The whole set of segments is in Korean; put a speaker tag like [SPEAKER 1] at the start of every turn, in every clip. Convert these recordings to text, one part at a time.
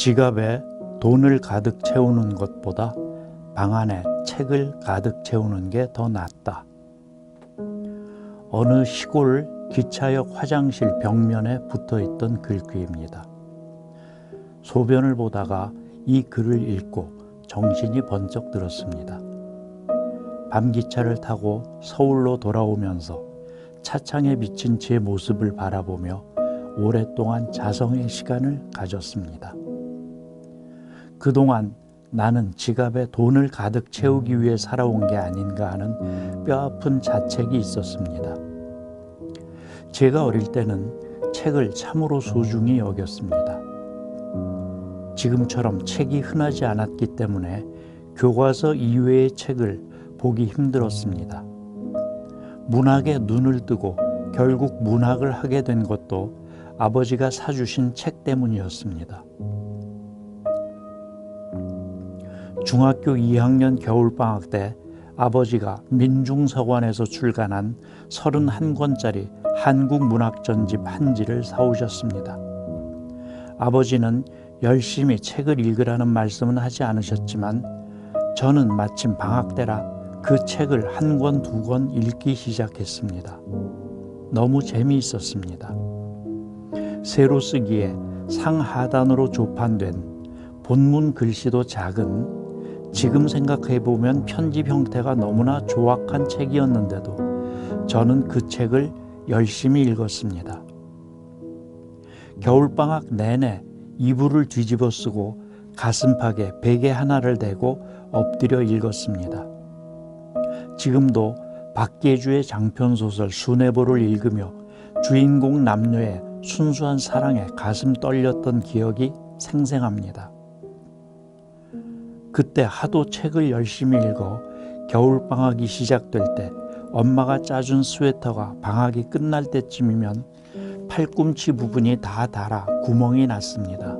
[SPEAKER 1] 지갑에 돈을 가득 채우는 것보다 방 안에 책을 가득 채우는 게 더 낫다. 어느 시골 기차역 화장실 벽면에 붙어있던 글귀입니다. 소변을 보다가 이 글을 읽고 정신이 번쩍 들었습니다. 밤 기차를 타고 서울로 돌아오면서 차창에 비친 제 모습을 바라보며 오랫동안 자성의 시간을 가졌습니다. 그동안 나는 지갑에 돈을 가득 채우기 위해 살아온 게 아닌가 하는 뼈아픈 자책이 있었습니다. 제가 어릴 때는 책을 참으로 소중히 여겼습니다. 지금처럼 책이 흔하지 않았기 때문에 교과서 이외의 책을 보기 힘들었습니다. 문학에 눈을 뜨고 결국 문학을 하게 된 것도 아버지가 사주신 책 때문이었습니다. 중학교 2학년 겨울방학 때 아버지가 민중서관에서 출간한 31권짜리 한국문학전집 한지를 사오셨습니다. 아버지는 열심히 책을 읽으라는 말씀은 하지 않으셨지만 저는 마침 방학 때라 그 책을 한 권, 두 권 읽기 시작했습니다. 너무 재미있었습니다. 세로 쓰기에 상하단으로 조판된 본문 글씨도 작은, 지금 생각해보면 편집 형태가 너무나 조악한 책이었는데도 저는 그 책을 열심히 읽었습니다. 겨울방학 내내 이불을 뒤집어 쓰고 가슴팍에 베개 하나를 대고 엎드려 읽었습니다. 지금도 박계주의 장편소설 수뇌보를 읽으며 주인공 남녀의 순수한 사랑에 가슴 떨렸던 기억이 생생합니다. 그때 하도 책을 열심히 읽어 겨울방학이 시작될 때 엄마가 짜준 스웨터가 방학이 끝날 때쯤이면 팔꿈치 부분이 다 닳아 구멍이 났습니다.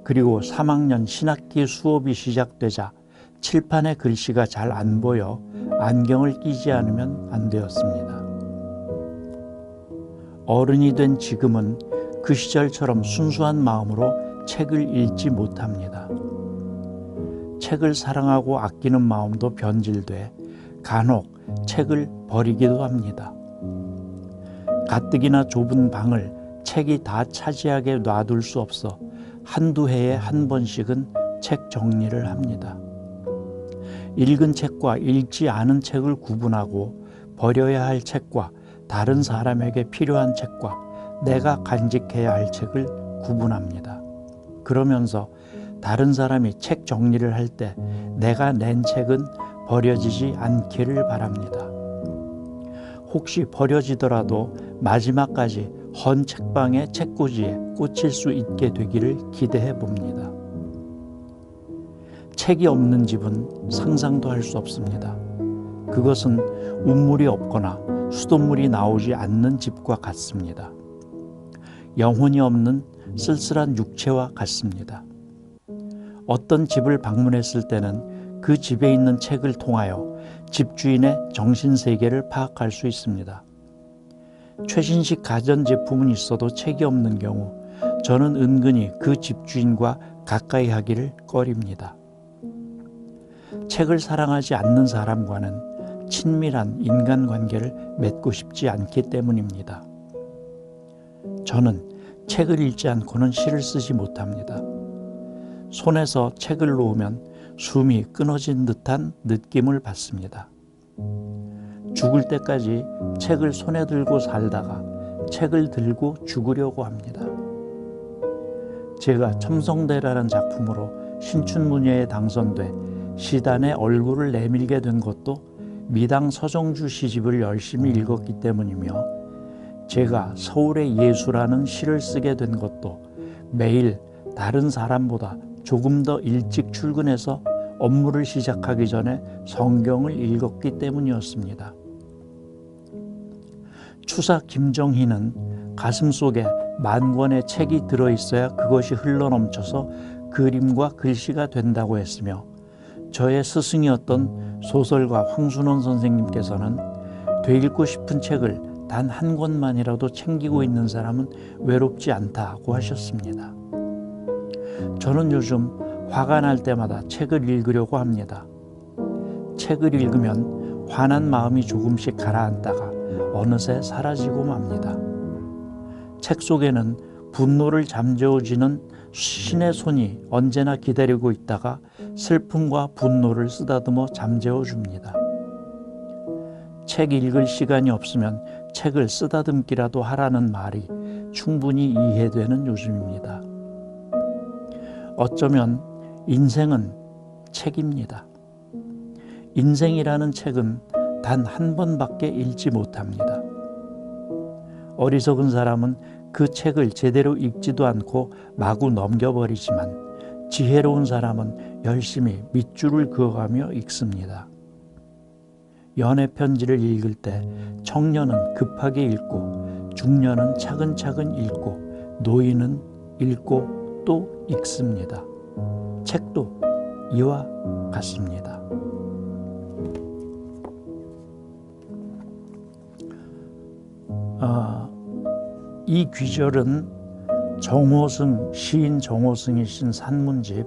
[SPEAKER 1] 그리고 3학년 신학기 수업이 시작되자 칠판에 글씨가 잘 안 보여 안경을 끼지 않으면 안 되었습니다. 어른이 된 지금은 그 시절처럼 순수한 마음으로 책을 읽지 못합니다. 책을 사랑하고 아끼는 마음도 변질돼 간혹 책을 버리기도 합니다. 가뜩이나 좁은 방을 책이 다 차지하게 놔둘 수 없어 한두 해에 한 번씩은 책 정리를 합니다. 읽은 책과 읽지 않은 책을 구분하고 버려야 할 책과 다른 사람에게 필요한 책과 내가 간직해야 할 책을 구분합니다. 그러면서 다른 사람이 책 정리를 할 때 내가 낸 책은 버려지지 않기를 바랍니다. 혹시 버려지더라도 마지막까지 헌 책방의 책꽂이에 꽂힐 수 있게 되기를 기대해 봅니다. 책이 없는 집은 상상도 할 수 없습니다. 그것은 운물이 없거나 수돗물이 나오지 않는 집과 같습니다. 영혼이 없는 쓸쓸한 육체와 같습니다. 어떤 집을 방문했을 때는 그 집에 있는 책을 통하여 집주인의 정신세계를 파악할 수 있습니다. 최신식 가전제품은 있어도 책이 없는 경우 저는 은근히 그 집주인과 가까이 하기를 꺼립니다. 책을 사랑하지 않는 사람과는 친밀한 인간관계를 맺고 싶지 않기 때문입니다. 저는 책을 읽지 않고는 시를 쓰지 못합니다. 손에서 책을 놓으면 숨이 끊어진 듯한 느낌을 받습니다. 죽을 때까지 책을 손에 들고 살다가 책을 들고 죽으려고 합니다. 제가 첨성대라는 작품으로 신춘문예에 당선돼 시단에 얼굴을 내밀게 된 것도 미당 서정주 시집을 열심히 읽었기 때문이며, 제가 서울의 예수라는 시를 쓰게 된 것도 매일 다른 사람보다 조금 더 일찍 출근해서 업무를 시작하기 전에 성경을 읽었기 때문이었습니다. 추사 김정희는 가슴속에 만 권의 책이 들어있어야 그것이 흘러넘쳐서 그림과 글씨가 된다고 했으며, 저의 스승이었던 소설가 황순원 선생님께서는 되읽고 싶은 책을 단 한 권만이라도 챙기고 있는 사람은 외롭지 않다고 하셨습니다. 저는 요즘 화가 날 때마다 책을 읽으려고 합니다. 책을 읽으면 화난 마음이 조금씩 가라앉다가 어느새 사라지고 맙니다. 책 속에는 분노를 잠재워주는 신의 손이 언제나 기다리고 있다가 슬픔과 분노를 쓰다듬어 잠재워줍니다. 책 읽을 시간이 없으면 책을 쓰다듬기라도 하라는 말이 충분히 이해되는 요즘입니다. 어쩌면 인생은 책입니다. 인생이라는 책은 단 한 번밖에 읽지 못합니다. 어리석은 사람은 그 책을 제대로 읽지도 않고 마구 넘겨버리지만 지혜로운 사람은 열심히 밑줄을 그어가며 읽습니다. 연애 편지를 읽을 때 청년은 급하게 읽고 중년은 차근차근 읽고 노인은 읽고 또 읽습니다. 책도 이와 같습니다. 이 귀절은 시인 정호승이 쓴 산문집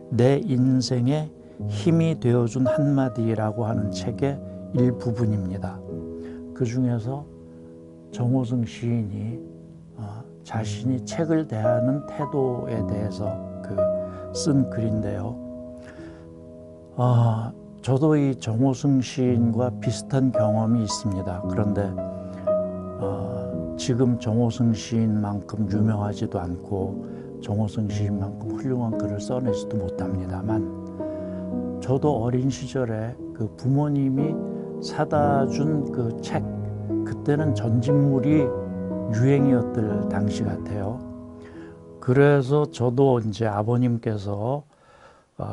[SPEAKER 1] 내 인생에 힘이 되어준 한마디라고 하는 책의 일부분입니다. 그 중에서 정호승 시인이 자신이 책을 대하는 태도에 대해서 쓴 글인데요. 저도 이 정호승 시인과 비슷한 경험이 있습니다. 그런데 지금 정호승 시인만큼 유명하지도 않고 정호승 시인만큼 훌륭한 글을 써내지도 못합니다만 저도 어린 시절에 그 부모님이 사다 준 그 책, 그때는 전집물이 유행이었을 당시 같아요. 그래서 저도 이제 아버님께서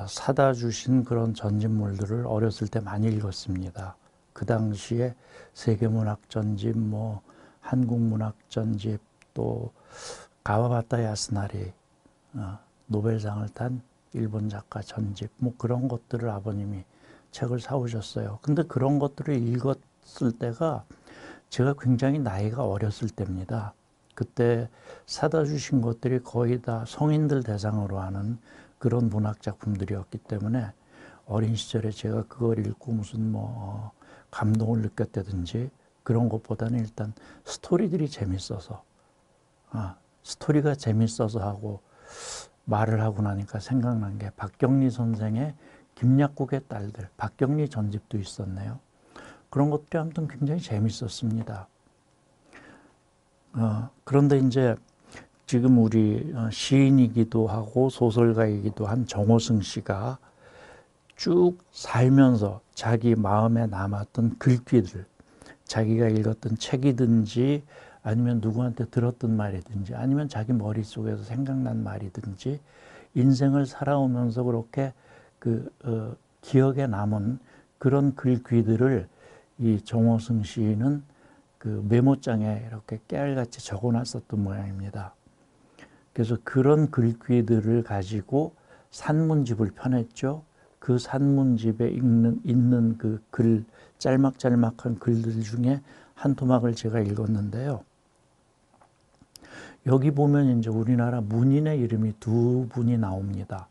[SPEAKER 1] 사다 주신 그런 전집물들을 어렸을 때 많이 읽었습니다. 그 당시에 세계문학 전집, 한국문학 전집, 또 가와바타 야스나리 노벨상을 탄 일본 작가 전집, 그런 것들을 아버님이 책을 사오셨어요. 근데 그런 것들을 읽었을 때가 제가 굉장히 나이가 어렸을 때입니다. 그때 사다 주신 것들이 거의 다 성인들 대상으로 하는 그런 문학 작품들이었기 때문에 어린 시절에 제가 그걸 읽고 무슨 감동을 느꼈다든지 그런 것보다는 일단 스토리들이 재밌어서 스토리가 재밌어서 하고 말을 하고 나니까 생각난 게 박경리 선생의 김약국의 딸들, 박경리 전집도 있었네요. 그런 것들이 아무튼 굉장히 재밌었습니다. 그런데 이제 지금 우리 시인이기도 하고 소설가이기도 한 정호승 씨가 쭉 살면서 자기 마음에 남았던 글귀들, 자기가 읽었던 책이든지 아니면 누구한테 들었던 말이든지 아니면 자기 머릿속에서 생각난 말이든지 인생을 살아오면서 그렇게 기억에 남은 그런 글귀들을 이 정호승 시인은 그 메모장에 이렇게 깨알같이 적어놨었던 모양입니다. 그래서 그런 글귀들을 가지고 산문집을 펴냈죠. 그 산문집에 있는 그 글, 짤막짤막한 글들 중에 한 토막을 제가 읽었는데요. 여기 보면 이제 우리나라 문인의 이름이 두 분이 나옵니다.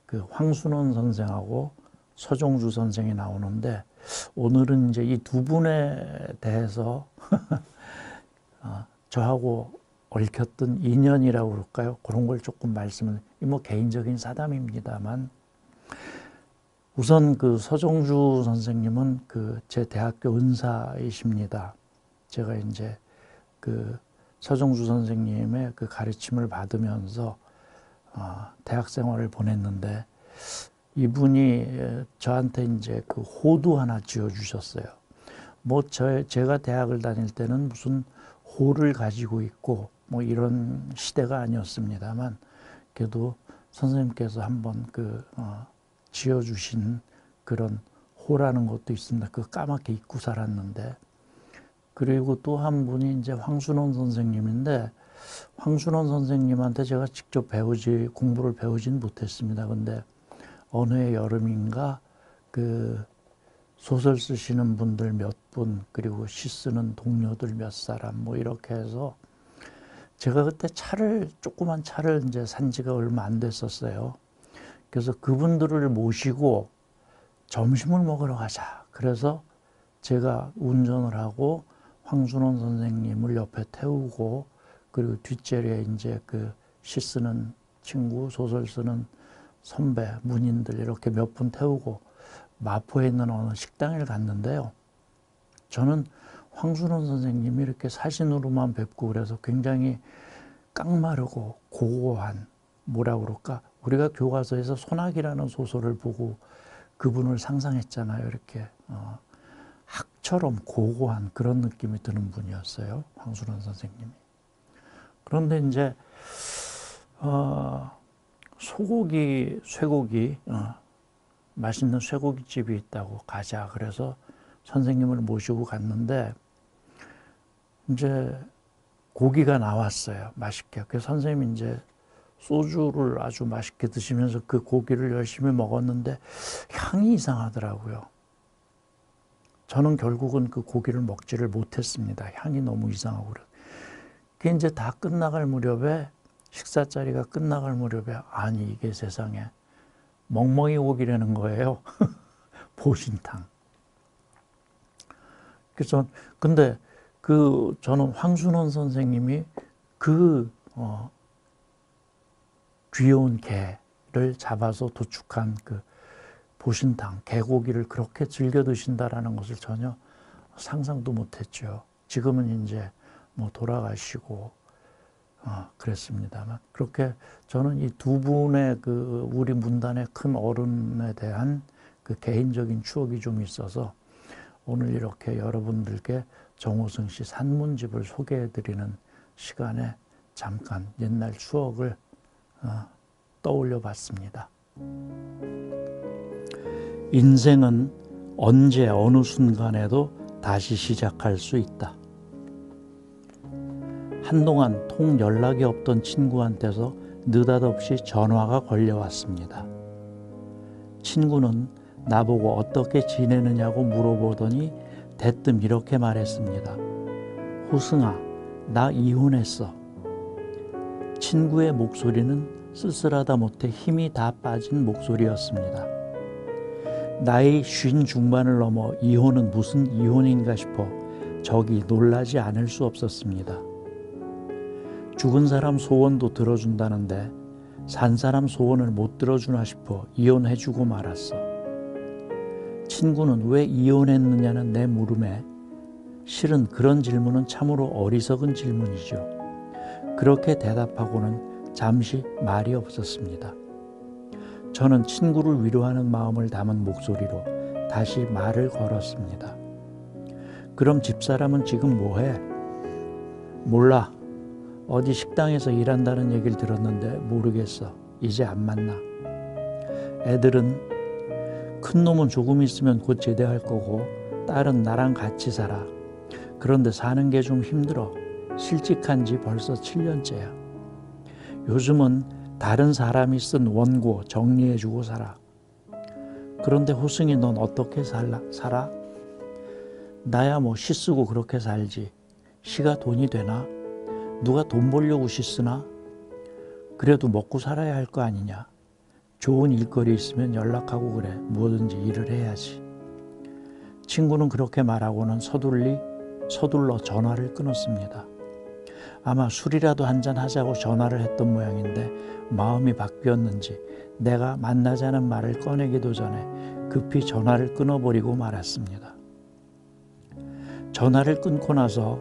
[SPEAKER 1] 그 황순원 선생하고 서정주 선생이 나오는데 오늘은 이제 이 두 분에 대해서 저하고 얽혔던 인연이라고 그럴까요? 그런 걸 조금 말씀을, 개인적인 사담입니다만 우선 그 서정주 선생님은 제 대학교 은사이십니다. 제가 이제 그 서정주 선생님의 그 가르침을 받으면서 대학 생활을 보냈는데 이분이 저한테 이제 그 호도 하나 지어주셨어요. 제가 대학을 다닐 때는 무슨 호를 가지고 있고 이런 시대가 아니었습니다만 그래도 선생님께서 한번 지어주신 그런 호라는 것도 있습니다. 까맣게 잊고 살았는데. 그리고 또 한 분이 이제 황순원 선생님인데 황순원 선생님한테 제가 직접 공부를 배우진 못했습니다. 근데 어느 해 여름인가 소설 쓰시는 분들 몇 분, 그리고 시 쓰는 동료들 몇 사람 이렇게 해서 제가 그때 조그만 차를 이제 산 지가 얼마 안 됐었어요. 그래서 그분들을 모시고 점심을 먹으러 가자. 그래서 제가 운전을 하고 황순원 선생님을 옆에 태우고, 그리고 뒷자리에 이제 그 시 쓰는 친구, 소설 쓰는 선배, 문인들 이렇게 몇 분 태우고 마포에 있는 어느 식당을 갔는데요. 저는 황순원 선생님이 이렇게 사진으로만 뵙고 그래서 굉장히 깡마르고 고고한, 뭐라 그럴까, 우리가 교과서에서 소나기라는 소설을 보고 그분을 상상했잖아요. 이렇게 학처럼 고고한 그런 느낌이 드는 분이었어요, 황순원 선생님이. 그런데 이제 쇠고기 맛있는 쇠고기집이 있다고 가자. 그래서 선생님을 모시고 갔는데 이제 고기가 나왔어요. 맛있게. 그래서 선생님이 이제 소주를 아주 맛있게 드시면서 그 고기를 열심히 먹었는데 향이 이상하더라고요. 저는 결국은 그 고기를 먹지를 못했습니다. 향이 너무 이상하고 그래. 그게 이제 다 끝나갈 무렵에, 식사 자리가 끝나갈 무렵에, 아니 이게 세상에 멍멍이 고기라는 거예요. 보신탕. 그래서 근데 저는 황순원 선생님이 귀여운 개를 잡아서 도축한 그 보신탕, 개고기를 그렇게 즐겨 드신다라는 것을 전혀 상상도 못했죠. 지금은 이제 뭐 돌아가시고 그랬습니다만, 그렇게 저는 이 두 분의 우리 문단의 큰 어른에 대한 그 개인적인 추억이 좀 있어서 오늘 이렇게 여러분들께 정호승 씨 산문집을 소개해드리는 시간에 잠깐 옛날 추억을 떠올려 봤습니다. 인생은 언제 어느 순간에도 다시 시작할 수 있다. 한동안 통 연락이 없던 친구한테서 느닷없이 전화가 걸려왔습니다. 친구는 나보고 어떻게 지내느냐고 물어보더니 대뜸 이렇게 말했습니다. 호승아, 나 이혼했어. 친구의 목소리는 쓸쓸하다 못해 힘이 다 빠진 목소리였습니다. 나이 50 중반을 넘어 이혼은 무슨 이혼인가 싶어 적이 놀라지 않을 수 없었습니다. 죽은 사람 소원도 들어준다는데 산 사람 소원을 못 들어주나 싶어 이혼해주고 말았어. 친구는 왜 이혼했느냐는 내 물음에 실은 그런 질문은 참으로 어리석은 질문이죠. 그렇게 대답하고는 잠시 말이 없었습니다. 저는 친구를 위로하는 마음을 담은 목소리로 다시 말을 걸었습니다. 그럼 집사람은 지금 뭐해? 몰라. 어디 식당에서 일한다는 얘기를 들었는데 모르겠어. 이제 안 만나. 애들은 큰 놈은 조금 있으면 곧 제대할 거고 딸은 나랑 같이 살아. 그런데 사는 게 좀 힘들어. 실직한 지 벌써 7년째야. 요즘은 다른 사람이 쓴 원고 정리해주고 살아. 그런데 호승이 넌 어떻게 살아? 나야 뭐 시 쓰고 그렇게 살지. 시가 돈이 되나? 누가 돈 벌려고 시 쓰나? 그래도 먹고 살아야 할 거 아니냐. 좋은 일거리 있으면 연락하고 그래. 뭐든지 일을 해야지. 친구는 그렇게 말하고는 서둘러 전화를 끊었습니다. 아마 술이라도 한잔 하자고 전화를 했던 모양인데 마음이 바뀌었는지 내가 만나자는 말을 꺼내기도 전에 급히 전화를 끊어버리고 말았습니다. 전화를 끊고 나서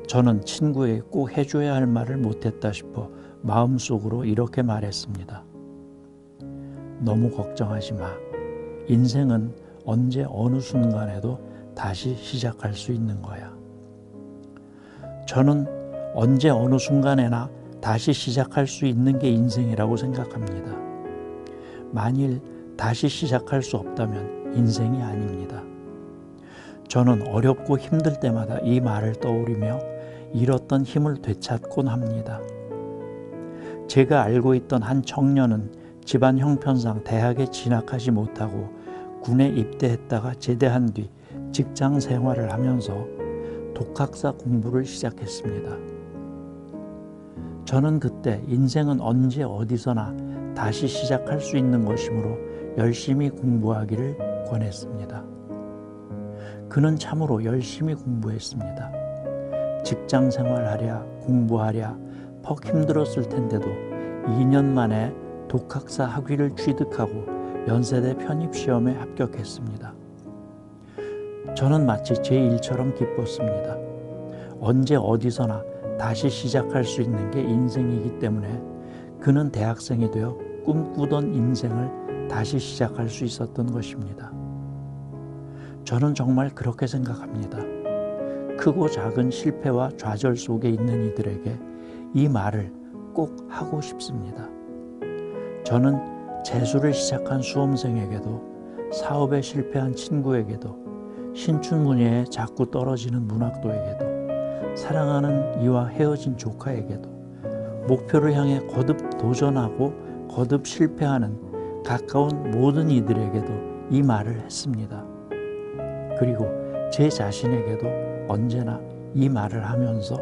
[SPEAKER 1] 저는 친구에게 꼭 해줘야 할 말을 못했다 싶어 마음속으로 이렇게 말했습니다. 너무 걱정하지 마. 인생은 언제 어느 순간에도 다시 시작할 수 있는 거야. 저는 언제 어느 순간에나 다시 시작할 수 있는 게 인생이라고 생각합니다. 만일 다시 시작할 수 없다면 인생이 아닙니다. 저는 어렵고 힘들 때마다 이 말을 떠올리며 잃었던 힘을 되찾곤 합니다. 제가 알고 있던 한 청년은 집안 형편상 대학에 진학하지 못하고 군에 입대했다가 제대한 뒤 직장 생활을 하면서 독학사 공부를 시작했습니다. 저는 그때 인생은 언제 어디서나 다시 시작할 수 있는 것이므로 열심히 공부하기를 권했습니다. 그는 참으로 열심히 공부했습니다. 직장 생활하랴 공부하랴 퍽 힘들었을 텐데도 2년 만에 독학사 학위를 취득하고 연세대 편입시험에 합격했습니다. 저는 마치 제 일처럼 기뻤습니다. 언제 어디서나 다시 시작할 수 있는 게 인생이기 때문에 그는 대학생이 되어 꿈꾸던 인생을 다시 시작할 수 있었던 것입니다. 저는 정말 그렇게 생각합니다. 크고 작은 실패와 좌절 속에 있는 이들에게 이 말을 꼭 하고 싶습니다. 저는 재수를 시작한 수험생에게도 사업에 실패한 친구에게도 신춘문예에 자꾸 떨어지는 문학도에게도 사랑하는 이와 헤어진 조카에게도 목표를 향해 거듭 도전하고 거듭 실패하는 가까운 모든 이들에게도 이 말을 했습니다. 그리고 제 자신에게도 언제나 이 말을 하면서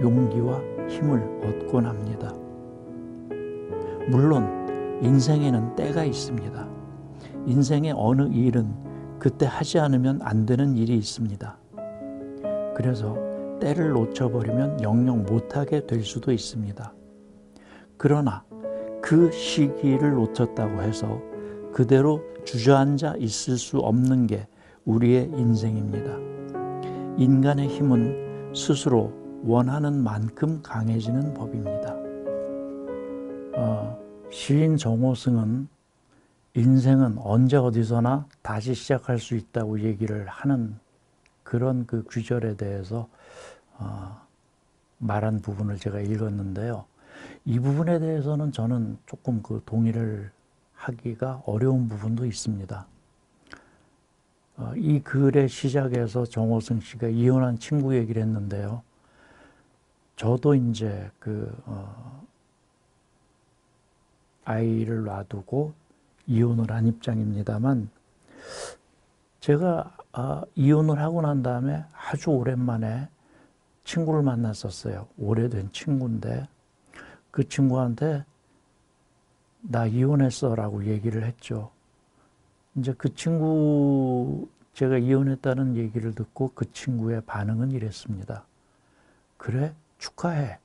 [SPEAKER 1] 용기와 힘을 얻곤 합니다. 물론 인생에는 때가 있습니다. 인생의 어느 일은 그때 하지 않으면 안 되는 일이 있습니다. 그래서 때를 놓쳐버리면 영영 못하게 될 수도 있습니다. 그러나 그 시기를 놓쳤다고 해서 그대로 주저앉아 있을 수 없는 게 우리의 인생입니다. 인간의 힘은 스스로 원하는 만큼 강해지는 법입니다. 시인 정호승은 인생은 언제 어디서나 다시 시작할 수 있다고 얘기를 하는 그런 그 구절에 대해서 말한 부분을 제가 읽었는데요. 이 부분에 대해서는 저는 조금 그 동의를 하기가 어려운 부분도 있습니다. 이 글의 시작에서 정호승 씨가 이혼한 친구 얘기를 했는데요. 저도 이제 아이를 놔두고 이혼을 한 입장입니다만, 제가 이혼을 하고 난 다음에 아주 오랜만에 친구를 만났었어요. 오래된 친구인데 그 친구한테 나 이혼했어 라고 얘기를 했죠. 이제 그 친구, 제가 이혼했다는 얘기를 듣고 그 친구의 반응은 이랬습니다. 그래? 축하해.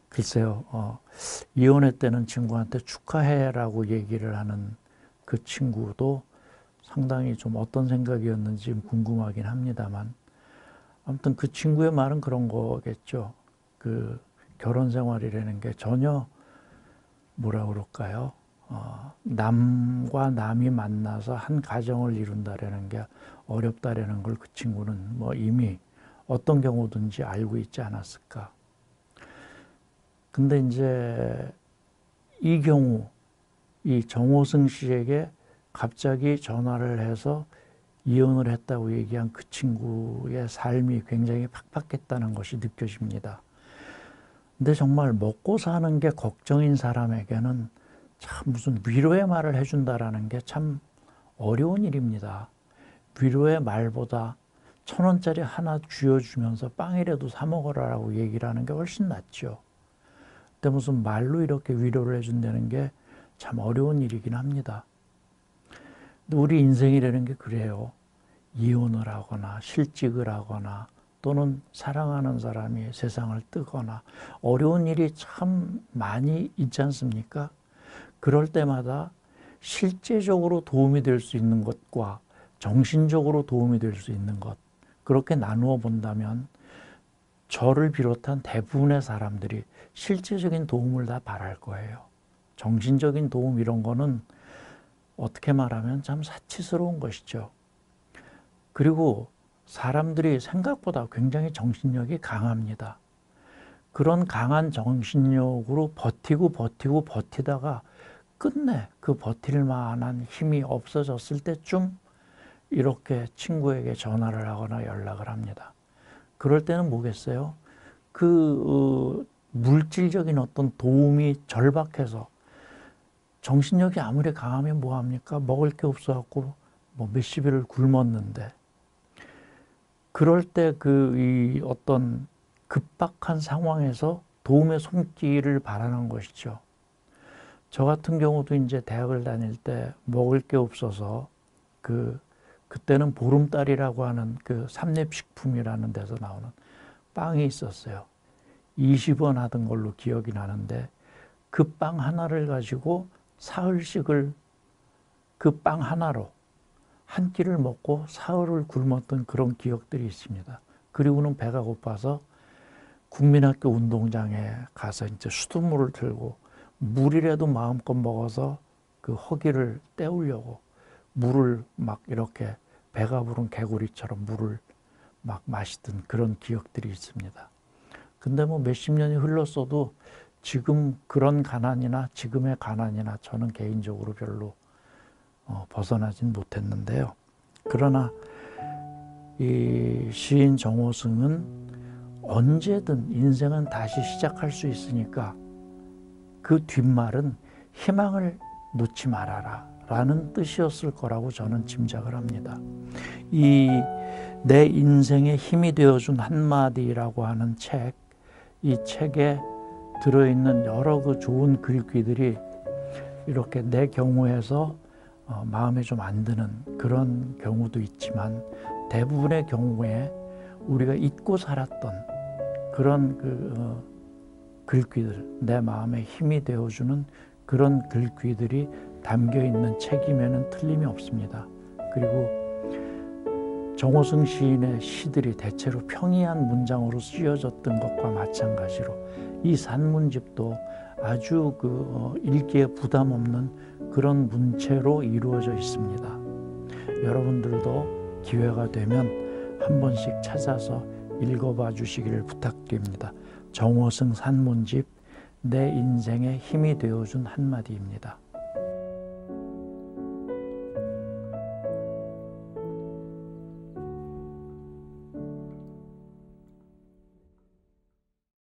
[SPEAKER 1] 글쎄요, 이혼했다는 친구한테 축하해라고 얘기를 하는 그 친구도 상당히 좀 어떤 생각이었는지 궁금하긴 합니다만, 아무튼 그 친구의 말은 그런 거겠죠. 그 결혼 생활이라는 게 전혀 뭐라 그럴까요? 남과 남이 만나서 한 가정을 이룬다라는 게 어렵다라는 걸 그 친구는 뭐 이미 어떤 경우든지 알고 있지 않았을까. 근데 이제 이 경우, 이 정호승 씨에게 갑자기 전화를 해서 이혼을 했다고 얘기한 그 친구의 삶이 굉장히 팍팍했다는 것이 느껴집니다. 근데 정말 먹고 사는 게 걱정인 사람에게는 참 무슨 위로의 말을 해준다라는 게 참 어려운 일입니다. 위로의 말보다 1,000원짜리 하나 쥐어주면서 빵이라도 사 먹어라라고 얘기를 하는 게 훨씬 낫죠. 근데 무슨 말로 이렇게 위로를 해준다는 게 참 어려운 일이긴 합니다. 근데 우리 인생이라는 게 그래요. 이혼을 하거나 실직을 하거나 또는 사랑하는 사람이 세상을 뜨거나 어려운 일이 참 많이 있지 않습니까? 그럴 때마다 실제적으로 도움이 될 수 있는 것과 정신적으로 도움이 될 수 있는 것, 그렇게 나누어 본다면 저를 비롯한 대부분의 사람들이 실제적인 도움을 다 바랄 거예요. 정신적인 도움 이런 거는 어떻게 말하면 참 사치스러운 것이죠. 그리고 사람들이 생각보다 굉장히 정신력이 강합니다. 그런 강한 정신력으로 버티다가 끝내 그 버틸 만한 힘이 없어졌을 때쯤 이렇게 친구에게 전화를 하거나 연락을 합니다. 그럴 때는 뭐겠어요? 물질적인 어떤 도움이 절박해서, 정신력이 아무리 강하면 뭐합니까? 먹을 게 없어갖고 뭐 몇십 일을 굶었는데, 그럴 때 어떤 급박한 상황에서 도움의 손길을 바라는 것이죠. 저 같은 경우도 이제 대학을 다닐 때 먹을 게 없어서 그때는 보름달이라고 하는 그 삼립식품이라는 데서 나오는 빵이 있었어요. 20원 하던 걸로 기억이 나는데 그 빵 하나를 가지고 사흘씩을 그 빵 하나로 한 끼를 먹고 사흘을 굶었던 그런 기억들이 있습니다. 그리고는 배가 고파서 국민학교 운동장에 가서 이제 수돗물을 들고 물이라도 마음껏 먹어서 그 허기를 때우려고 물을 막 이렇게 배가 부른 개구리처럼 물을 막 마시던 그런 기억들이 있습니다. 근데 뭐 몇십 년이 흘렀어도 지금 그런 가난이나 지금의 가난이나 저는 개인적으로 별로 벗어나진 못했는데요. 그러나 이 시인 정호승은 언제든 인생은 다시 시작할 수 있으니까 그 뒷말은 희망을 놓지 말아라 라는 뜻이었을 거라고 저는 짐작을 합니다. 이 내 인생에 힘이 되어준 한마디라고 하는 책, 이 책에 들어있는 여러 그 좋은 글귀들이 이렇게 내 경우에서 마음에 좀 안 드는 그런 경우도 있지만 대부분의 경우에 우리가 잊고 살았던 그런 글귀들, 내 마음에 힘이 되어주는 그런 글귀들이 담겨있는 책임에는 틀림이 없습니다. 그리고 정호승 시인의 시들이 대체로 평이한 문장으로 쓰여졌던 것과 마찬가지로 이 산문집도 아주 읽기에 부담 없는 그런 문체로 이루어져 있습니다. 여러분들도 기회가 되면 한 번씩 찾아서 읽어봐 주시기를 부탁드립니다. 정호승 산문집 내 인생에 힘이 되어준 한마디입니다.